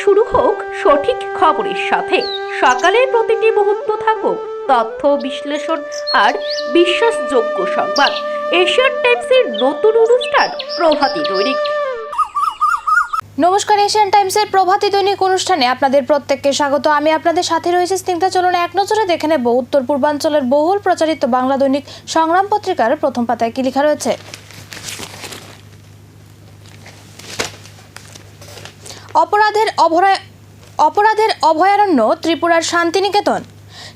শুরু হোক সঠিক খবরের সাথে। সকালের প্রতিটি মুহূর্ত থাকুক তথ্য বিশ্লেষণ আর বিশ্বাসযোগ্য সংবাদ। এশিয়ান টাইমসের নতুন অনুষ্ঠান প্রভাতী দৈনিক। নমস্কার, এশিয়ান টাইমসের প্রভাতী দৈনিক অনুষ্ঠানে আপনাদের প্রত্যেককে স্বাগত। আমি আপনাদের সাথে রয়েছে স্নিগ্ধা। চলুন এক নজরে দেখে নেব উত্তর পূর্বাঞ্চলের বহুল প্রচারিত বাংলা দৈনিক সংগ্রাম পত্রিকার প্রথম পাতায় কি লেখা রয়েছে। অপরাধের অভয়ারণ্য ত্রিপুরার শান্তিনিকেতন।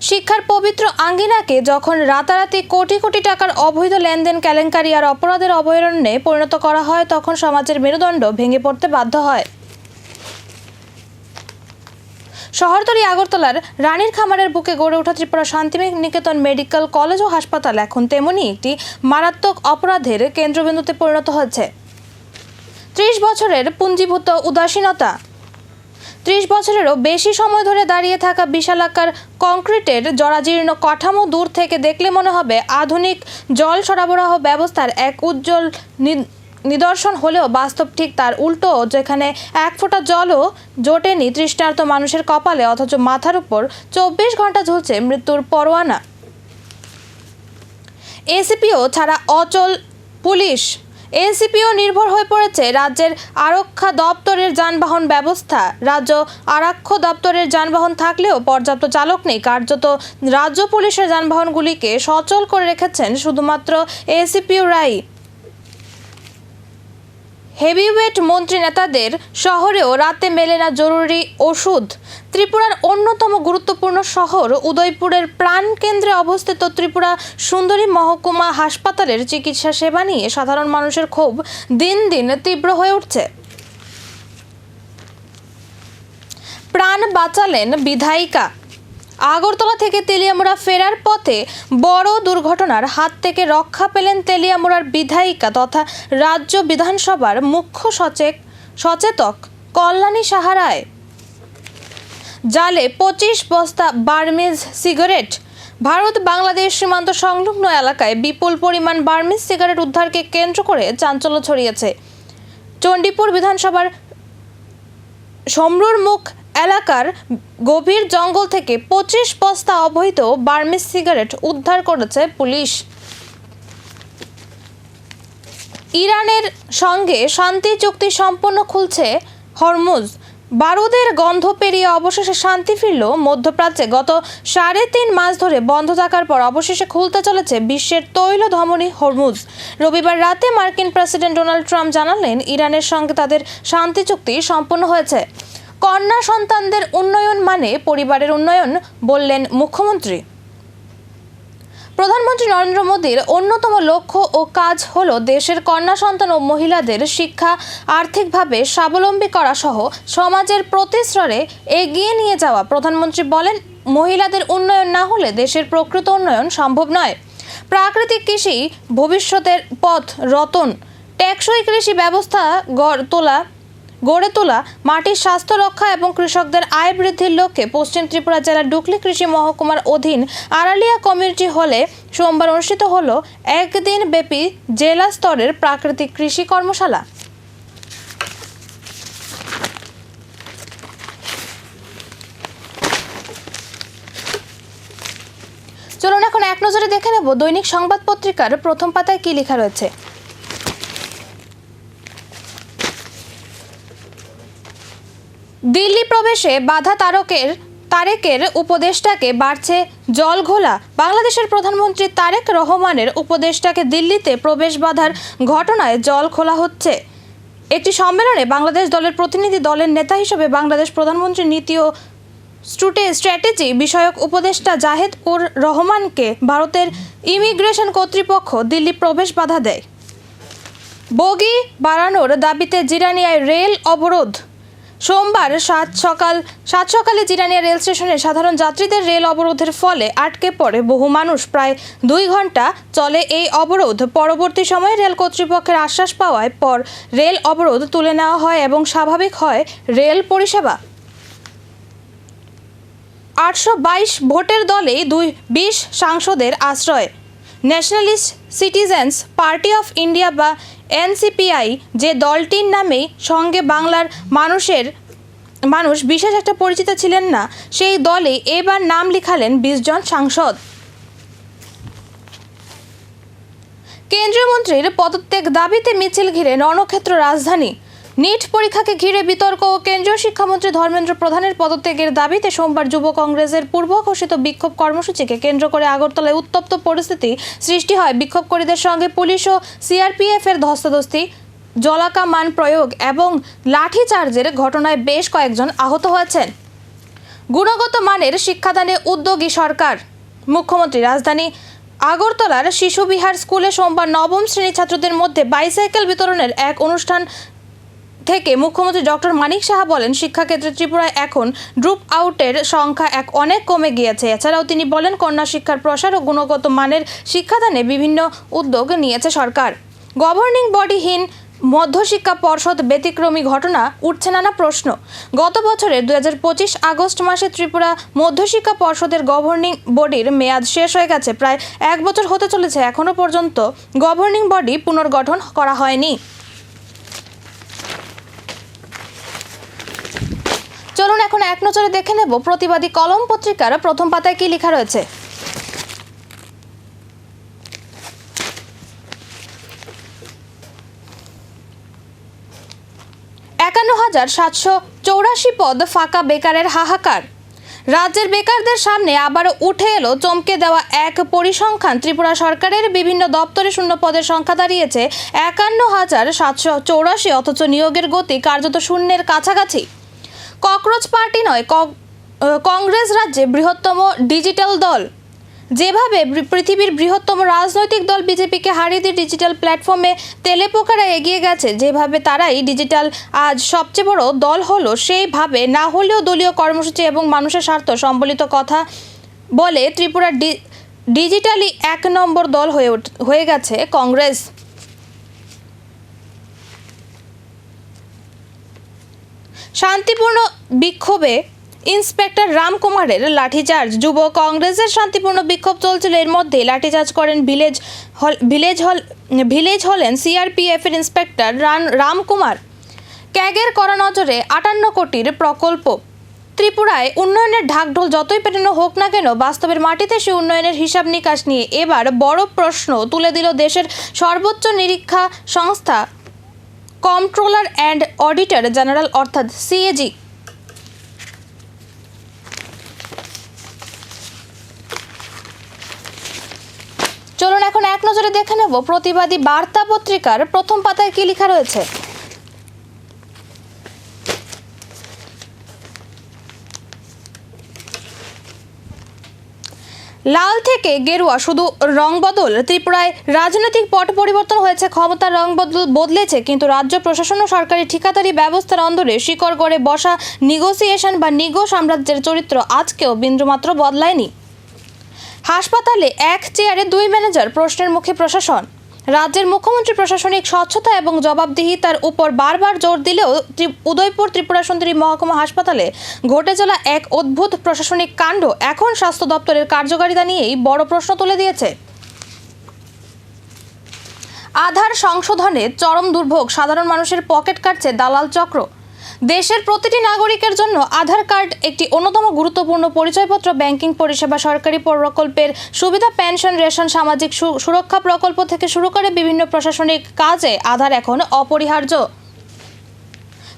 শিক্ষার পবিত্র আঙ্গিনাকে যখন রাতারাতি কোটি কোটি টাকার অবৈধ লেনদেন, কেলেঙ্কারি আর অপরাধের অভয়ারণ্যে পরিণত করা হয়, তখন সমাজের মেরুদণ্ড ভেঙে পড়তে বাধ্য হয়। শহরতলি আগরতলার রানীর খামারের বুকে গড়ে ওঠা ত্রিপুরা শান্তিনিকেতন মেডিকেল কলেজ ও হাসপাতাল এখন তেমনি একটি মারাত্মক অপরাধের কেন্দ্রবিন্দুতে পরিণত হয়েছে। 30 বছরের পুঞ্জীভূত উদাসীনতা। 30 বছরেরও বেশি সময় ধরে দাঁড়িয়ে থাকা বিশালাকার কংক্রিটের জরাজীর্ণ কাঠামো দূর থেকে দেখলে মনে হবে আধুনিক জল সরবরাহ ব্যবস্থার এক উজ্জ্বল নিদর্শন হলেও বাস্তব ঠিক তার উল্টো, যেখানে এক ফোঁটা জলও জোটেনি তৃষ্ণার্ত মানুষের কপালে, অথচ মাথার উপর 24 ঘন্টা ঝুলছে মৃত্যুর পরোয়ানা। এসিপিও ছাড়া অচল পুলিশ। এসিপিও নির্ভর হয়ে পড়েছে রাজ্যের আরক্ষা দপ্তরের যানবাহন ব্যবস্থা। রাজ্য আরক্ষা দপ্তরের যানবাহন থাকলেও পর্যাপ্ত চালক নেই। কার্যত রাজ্য পুলিশের যানবাহনগুলিকে সচল করে রেখেছেন শুধুমাত্র এসিপিওরাই। হেভিওয়েট মন্ত্রী নেতাদের শহরেও রাতে মেলে না জরুরি ওষুধ। ত্রিপুরার অন্যতম গুরুত্বপূর্ণ শহর উদয়পুরের প্রাণকেন্দ্রে অবস্থিত ত্রিপুরা সুন্দরী মহকুমা হাসপাতালের চিকিৎসা সেবা নিয়ে সাধারণ মানুষের ক্ষোভ দিন দিন তীব্র হয়ে উঠছে। প্রাণ বাঁচালেন বিধায়িকা। আগরতলা থেকে তেলিয়ামুড়া ফেরার পথে বড় দুর্ঘটনার হাত থেকে রক্ষা পেলেন তেলিয়ামুড়ার বিধায়িকা তথা রাজ্য বিধানসভার মুখ্য সচেতক কল্যাণী সাহা রায়। জালে 25 বস্তা বার্মিজ সিগারেট। ভারত বাংলাদেশ সীমান্ত সংলগ্ন এলাকায় বিপুল পরিমাণ বার্মিজ সিগারেট উদ্ধারকে কেন্দ্র করে চাঞ্চল্য ছড়িয়েছে। চণ্ডীপুর বিধানসভার সমরুর মুখ এলাকার গভীর জঙ্গল থেকে 25 বস্তা অবৈধ বার্মিজ সিগারেট উদ্ধার করেছে পুলিশ। ইরানের সঙ্গে শান্তি চুক্তি সম্পন্ন খুলছে হরমুজ। বারুদের গন্ধ পেরিয়ে অবশেষে শান্তি ফিরল মধ্যপ্রাচ্যে। গত 3.5 মাস ধরে বন্ধ থাকার পর অবশেষে খুলতে চলেছে বিশ্বের তৈল ধমনী হরমুজ। রবিবার রাতে মার্কিন প্রেসিডেন্ট ডোনাল্ড ট্রাম্প জানালেন ইরানের সঙ্গে তাদের শান্তি চুক্তি সম্পন্ন হয়েছে। কন্যা সন্তানদের উন্নয়ন মানে পরিবারের উন্নয়ন, বললেন মুখ্যমন্ত্রী। প্রধানমন্ত্রী নরেন্দ্র মোদীর অন্যতম লক্ষ্য ও কাজ হলো দেশের কন্যা সন্তান ও মহিলাদের শিক্ষা, আর্থিকভাবে স্বাবলম্বী করা সহ সমাজের প্রতি স্তরে এগিয়ে নিয়ে যাওয়া। প্রধানমন্ত্রী বলেন, মহিলাদের উন্নয়ন না হলে দেশের প্রকৃত উন্নয়ন সম্ভব নয়। প্রাকৃতিক কৃষি ভবিষ্যতের পথ রতন। টেকসই কৃষি ব্যবস্থা গড়ে তোলা, মাটির স্বাস্থ্য রক্ষা এবং কৃষকদের আয় বৃদ্ধির লক্ষ্যে পশ্চিম ত্রিপুরা জেলার ডুকলি কৃষি মহকুমার অধীন আড়ালিয়া কমিউনিটি হলে সোমবার অনুষ্ঠিত হল একদিন ব্যাপী জেলা স্তরের প্রাকৃতিক কৃষি কর্মশালা। চলুন এখন এক নজরে দেখে নেব দৈনিক সংবাদ পত্রিকার প্রথম পাতায় কি লেখা রয়েছে। দিল্লি প্রবেশে বাধা তারেকের উপদেষ্টাকে বাড়ছে জলঘোলা। বাংলাদেশের প্রধানমন্ত্রী তারেক রহমানের উপদেষ্টাকে দিল্লিতে প্রবেশ বাধার ঘটনায় জল খোলা হচ্ছে। একটি সম্মেলনে বাংলাদেশ দলের প্রতিনিধি দলের নেতা হিসেবে বাংলাদেশ প্রধানমন্ত্রী নীতি ও স্ট্র্যাটেজি বিষয়ক উপদেষ্টা জাহেদ উর রহমানকে ভারতের ইমিগ্রেশন কর্তৃপক্ষ দিল্লি প্রবেশ বাধা দেয়। বগি বাড়ানোর দাবিতে জিরানিয়ায় রেল অবরোধ। সোমবার সাত সকালে জিরানিয়া রেল স্টেশনে সাধারণ যাত্রীদের রেল অবরোধের ফলে আটকে পড়ে বহু মানুষ। প্রায় 2 ঘন্টা চলে এই অবরোধ। পরবর্তী সময়ে রেল কর্তৃপক্ষের আশ্বাস পাওয়ায় পর রেল অবরোধ তুলে নেওয়া হয় এবং স্বাভাবিক হয় রেল পরিষেবা। 822 ভোটের দলে 20 সাংসদের আশ্রয়। Nationalist citizens party of India বা এনসিপিআই যে দলটির নামেই সঙ্গে বাংলার মানুষের মানুষ বিশেষ একটা পরিচিত ছিলেন না, সেই দলে এবার নাম লিখালেন 20 জন সাংসদ। কেন্দ্রীয় মন্ত্রীর পদত্যাগ দাবিতে মিছিল ঘিরে রণক্ষেত্র রাজধানী। নিট পরীক্ষাকে ঘিরে বিতর্ক ও কেন্দ্রীয় শিক্ষামন্ত্রী ধর্মেন্দ্র প্রধানের পদত্যাগের দাবিতে সোমবার যুব কংগ্রেসের পূর্ব ঘোষিত বিক্ষোভ কর্মসূচিকে কেন্দ্র করে আগরতলায় উত্তপ্ত পরিস্থিতি সৃষ্টি হয়। বিক্ষোভকারীদের সঙ্গে পুলিশ ও সিআরপিএফ এর ধস্তাধস্তি, জলাকা মান প্রয়োগ এবং লাঠিচার্জের ঘটনায় বেশ কয়েকজন আহত হয়েছেন। গুণগত মানের শিক্ষাদানে উদ্যোগী সরকার। মুখ্যমন্ত্রী রাজধানী আগরতলার শিশু বিহার স্কুলে সোমবার নবম শ্রেণী ছাত্রদের মধ্যে বাইসাইকেল বিতরণের এক অনুষ্ঠান থেকে মুখ্যমন্ত্রী ডক্টর মানিক সাহা বলেন, শিক্ষাক্ষেত্রে ত্রিপুরায় এখন ড্রপ আউটের সংখ্যা অনেক কমে গিয়েছে। এছাড়াও তিনি বলেন, কন্যা শিক্ষার প্রসার ও গুণগত মানের শিক্ষাদানে বিভিন্ন উদ্যোগ নিয়েছে সরকার। গভর্নিং বডিহীন মধ্যশিক্ষা পর্ষদ ব্যতিক্রমী ঘটনা, উঠছে নানা প্রশ্ন। গত বছরের 2025 আগস্ট মাসে ত্রিপুরা মধ্যশিক্ষা পর্ষদের গভর্নিং বডির মেয়াদ শেষ হয়ে গেছে। প্রায় 1 বছর হতে চলেছে, এখনো পর্যন্ত গভর্নিং বডি পুনর্গঠন করা হয়নি। চলুন এখন এক নজরে দেখে নেব প্রতিবাদী কলম পত্রিকার প্রথম পাতায় কি লেখা রয়েছে। $51,784 পদ ফাঁকা, বেকারের হাহাকার। রাজ্যের বেকারদের সামনে আবারও উঠে এলো চমকে দেওয়া এক পরিসংখ্যান। ত্রিপুরা সরকারের বিভিন্ন দপ্তরে শূন্য পদের সংখ্যা দাঁড়িয়েছে 51,784, অথচ নিয়োগের গতি কার্যত শূন্যের কাছাকাছি। ককরোচ পার্টি নয়, কংগ্রেস রাজ্যে বৃহত্তম ডিজিটাল দল। যেভাবে পৃথিবীর বৃহত্তম রাজনৈতিক দল বিজেপিকে হারিয়ে দিয়ে ডিজিটাল প্ল্যাটফর্মে তেলেপোকারা এগিয়ে গেছে, যেভাবে তারাই ডিজিটাল আজ সবচেয়ে বড় দল হলো, সেইভাবে না হলেও দলীয় কর্মসূচি এবং মানুষের স্বার্থ সম্বলিত কথা বলে ত্রিপুরা ডিজিটালি 1 নম্বর দল হয়ে গেছে কংগ্রেস। শান্তিপূর্ণ বিক্ষোভে ইন্সপেক্টর রামকুমারের লাঠিচার্জ। যুব কংগ্রেসের শান্তিপূর্ণ বিক্ষোভ চলছিল, এর মধ্যে লাঠিচার্জ করেন ভিলেজ হলেন সিআরপিএফ এর ইন্সপেক্টর রামকুমার। ক্যাগের কড়া নজরে 58 কোটির প্রকল্প। ত্রিপুরায় উন্নয়নের ঢাকঢোল যতই পেটানো হোক না কেন, বাস্তবের মাটিতে সে উন্নয়নের হিসাব নিকাশ নিয়ে এবার বড় প্রশ্ন তুলে দিল দেশের সর্বোচ্চ নিরীক্ষা সংস্থা কন্ট্রোলার অ্যান্ড অডিটর জেনারেল অর্থাৎ সিএজি। চলুন এখন এক নজরে দেখে নেব প্রতিবাদী বার্তা পত্রিকার প্রথম পাতায় কি লেখা রয়েছে। লাল থেকে গেরুয়া, শুধু রং বদল। ত্রিপুরায় রাজনৈতিক পট পরিবর্তন হয়েছে, ক্ষমতার রং বদলেছে, কিন্তু রাজ্য প্রশাসন ও সরকারি ঠিকাদারি ব্যবস্থার অন্দরে শিকড় গড়ে বসা নেগোসিয়েশন বা নিগো সাম্রাজ্যের চরিত্র আজকেও বিন্দুমাত্র বদলায়নি। হাসপাতালে এক চেয়ারে 2 ম্যানেজার, প্রশ্নের মুখে প্রশাসন। রাজ্যের মুখ্যমন্ত্রী প্রশাসনিক স্বচ্ছতা এবং জবাবদিহিতার উপর বারবার জোর দিলেও উদয়পুর ত্রিপুরা সুন্দরী মহকুমা হাসপাতালে ঘটে চলা এক অদ্ভুত প্রশাসনিক কাণ্ড এখন স্বাস্থ্য দপ্তরের কার্যকারিতা নিয়েই বড় প্রশ্ন তুলে দিয়েছে। আধার সংশোধনে চরম দুর্ভোগ, সাধারণ মানুষের পকেট কাটছে দালাল চক্র। দেশের প্রতিটি নাগরিকের জন্য আধার কার্ড একটি অন্যতম গুরুত্বপূর্ণ পরিচয়পত্র। ব্যাংকিং পরিষেবা, সরকারি প্রকল্পের সুবিধা, পেনশন, রেশন, সামাজিক সুরক্ষা প্রকল্প থেকে শুরু করে বিভিন্ন প্রশাসনিক কাজে আধার এখন অপরিহার্য।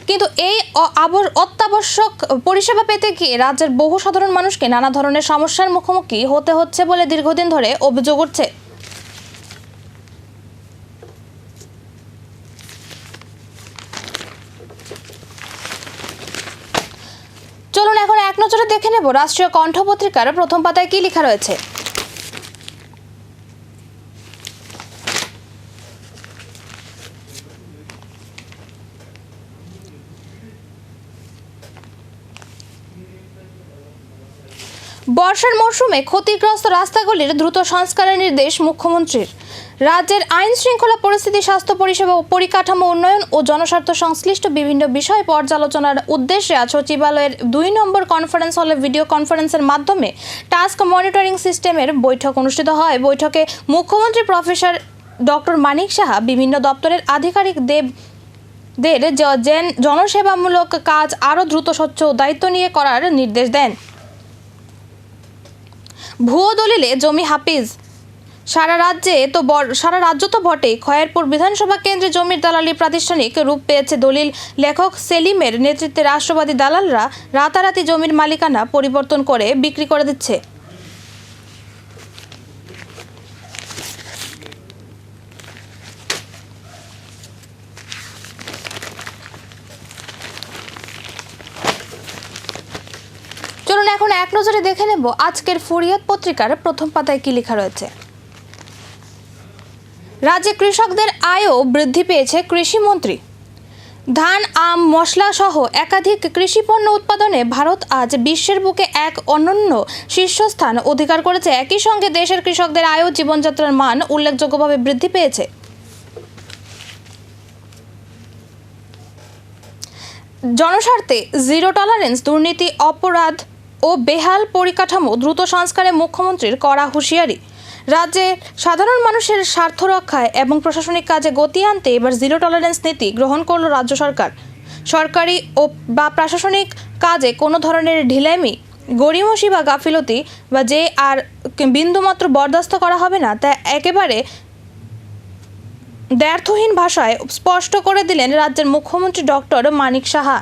কিন্তু এই অত্যাবশ্যক পরিষেবা পেতে গিয়ে রাজ্যের বহু সাধারণ মানুষকে নানা ধরনের সমস্যার মুখোমুখি হতে হচ্ছে বলে দীর্ঘদিন ধরে অভিযোগ উঠছে। চলুন এখন এক নজরে দেখে নেব রাষ্ট্রীয় কণ্ঠ পত্রিকার প্রথম পাতায় কি লেখা রয়েছে। বর্ষার মৌসুমে ক্ষতিগ্রস্ত রাস্তাগুলির দ্রুত সংস্কারের নির্দেশ মুখ্যমন্ত্রীর। রাজ্যের আইন শৃঙ্খলা পরিস্থিতি, স্বাস্থ্য পরিষেবা, পরিকাঠামো উন্নয়ন ও জনস্বার্থ সংশ্লিষ্ট বিভিন্ন বিষয় পর্যালোচনার উদ্দেশ্যে আজ সচিবালয়ের 2 নম্বর কনফারেন্স হলে ভিডিও কনফারেন্সের মাধ্যমে টাস্ক মনিটরিং সিস্টেমের বৈঠক অনুষ্ঠিত হয়। বৈঠকে মুখ্যমন্ত্রী প্রফেসর ডক্টর মানিক সাহা, বিভিন্ন দপ্তরের আধিকারিক দের জনসেবামূলক কাজ আরও দ্রুত স্বচ্ছ দায়িত্ব নিয়ে করার নির্দেশ দেন। ভুয়ো দলিলে জমি হাফিজ। সারা রাজ্য তো বটেই, খয়েরপুর বিধানসভা কেন্দ্রে জমির দালালি প্রাতিষ্ঠানিক রূপ পেয়েছে। দলিল লেখক সেলিমের নেতৃত্বে রাষ্ট্রবাদী দালালরা রাতারাতি জমির মালিকানা পরিবর্তন করে বিক্রি করে দিচ্ছে। চলুন এখন এক নজরে দেখে নেব আজকের ফুরিয়াদ পত্রিকার প্রথম পাতায় কি লেখা রয়েছে। রাজ্যে কৃষকদের আয়ও বৃদ্ধি পেয়েছে কৃষিমন্ত্রী। ধান, আম, মশলা সহ একাধিক কৃষি পণ্য উৎপাদনে ভারত আজ বিশ্বের বুকে এক অনন্য শীর্ষস্থান অধিকার করেছে। একই সঙ্গে দেশের কৃষকদের আয় ও জীবনযাত্রার মান উল্লেখযোগ্যভাবে বৃদ্ধি পেয়েছে। জনস্বার্থে জিরো টলারেন্স, দুর্নীতি, অপরাধ ও বেহাল পরিকাঠামো দ্রুত সংস্কারে মুখ্যমন্ত্রীর কড়া হুঁশিয়ারি। রাজ্যে সাধারণ মানুষের স্বার্থ রক্ষায় এবং প্রশাসনিক কাজে গতি আনতে এবার জিরো টলারেন্স নীতি গ্রহণ করল রাজ্য সরকার। সরকারি ও প্রশাসনিক কাজে কোনো ধরনের ঢিলামি, গড়িমসি বা গাফিলতি বা যে আর বিন্দুমাত্র বরদাস্ত করা হবে না, তা একেবারে দ্ব্যর্থহীন ভাষায় স্পষ্ট করে দিলেন রাজ্যের মুখ্যমন্ত্রী ডক্টর মানিক সাহা।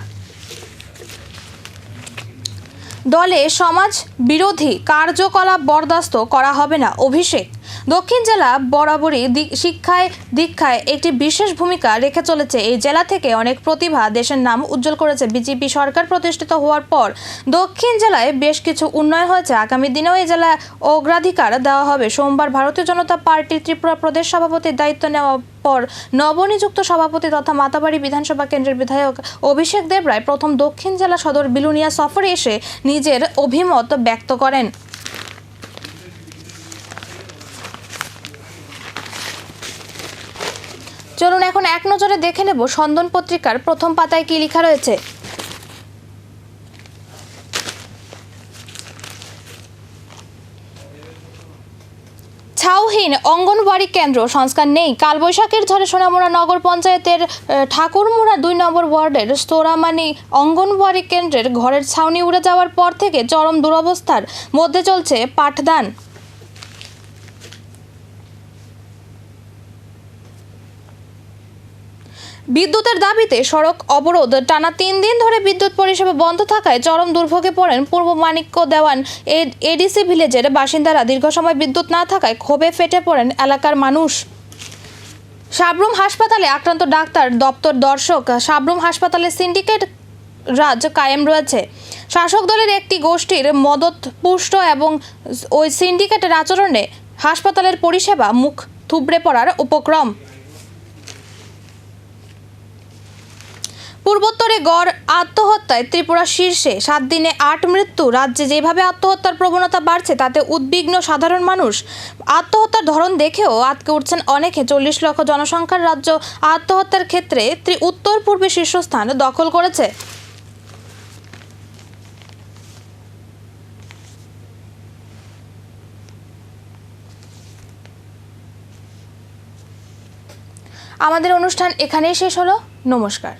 দলে সমাজ বিরোধী কার্যকলাপ বরদাস্ত করা হবে না। অভিষেক। দক্ষিণ জেলা বরাবরই শিক্ষায় দীক্ষায় একটি বিশেষ ভূমিকা রেখে চলেছে। এই জেলা থেকে অনেক প্রতিভা দেশের নাম উজ্জ্বল করেছে। বিজেপি সরকার প্রতিষ্ঠিত হওয়ার পর দক্ষিণ জেলায় বেশ কিছু উন্নয়ন হয়েছে। আগামী দিনেও এই জেলায় অগ্রাধিকার দেওয়া হবে। সোমবার ভারতীয় জনতা পার্টির ত্রিপুরা প্রদেশ সভাপতির দায়িত্ব নেওয়ার পর নবনিযুক্ত সভাপতি তথা মাতাবাড়ি বিধানসভা কেন্দ্রের বিধায়ক অভিষেক দেবরায় প্রথম দক্ষিণ জেলা সদর বিলুনিয়া সফরে এসে নিজের অভিমত ব্যক্ত করেন। চলুন এখন এক নজরে দেখে নেব স্পন্দন পত্রিকার প্রথম পাতায় কি লেখা রয়েছে। ছাউহীন অঙ্গনওয়াড়ি কেন্দ্র, সংস্কার নেই। কালবৈশাখীর ঝড়ে সোনামুড়া নগর পঞ্চায়েতের ঠাকুরমুড়া 2 নম্বর ওয়ার্ডের স্তোরামানি অঙ্গনওয়াড়ি কেন্দ্রের ঘরের ছাউনি উড়ে যাওয়ার পর থেকে চরম দুরবস্থার মধ্যে চলছে পাঠদান। বিদ্যুতের দাবিতে সড়ক অবরোধ। টানা 3 দিন ধরে বিদ্যুৎ পরিষেবা বন্ধ থাকায় চরম দুর্ভোগে পড়েন পূর্ব মানিক্য দেওয়ান এডিসি ভিলেজের বাসিন্দারা। দীর্ঘ সময় বিদ্যুৎ না থাকায় ক্ষোভে ফেটে পড়েন এলাকার মানুষ। সাবরুম হাসপাতালে আক্রান্ত ডাক্তার দপ্তর দর্শক। সাবরুম হাসপাতালে সিন্ডিকেট রাজ কায়েম রয়েছে। শাসক দলের একটি গোষ্ঠীর মদতপুষ্ট এবং ওই সিন্ডিকেটের আচরণে হাসপাতালের পরিষেবা মুখ থুবড়ে পড়ার উপক্রম। পূর্বোত্তরে গড় আত্মহত্যায় ত্রিপুরা শীর্ষে। 7 দিনে 8 মৃত্যু। রাজ্যে যেভাবে আত্মহত্যার প্রবণতা বাড়ছে তাতে উদ্বিগ্ন সাধারণ মানুষ। আত্মহত্যার ধরন দেখেও আটকে উঠছেন অনেকে। 40 লক্ষ জনসংখ্যার রাজ্য আত্মহত্যার ক্ষেত্রে উত্তর পূর্বে শীর্ষস্থান দখল করেছে। আমাদের অনুষ্ঠান এখানেই শেষ হলো। নমস্কার।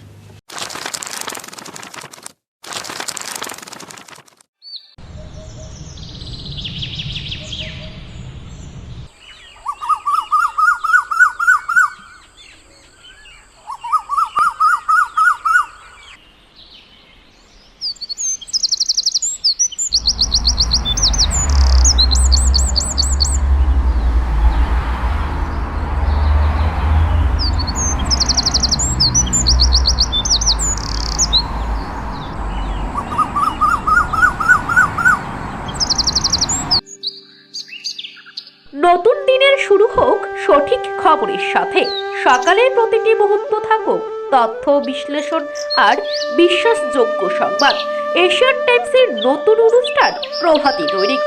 নতুন দিনের শুরু হোক সঠিক খবরের সাথে। সকালের প্রতিটি মুহূর্ত থাকুক তথ্য বিশ্লেষণ আর বিশ্বাসযোগ্য সংবাদ। এশিয়ান টাইমসের নতুন অনুষ্ঠান প্রভাতী দৈনিক।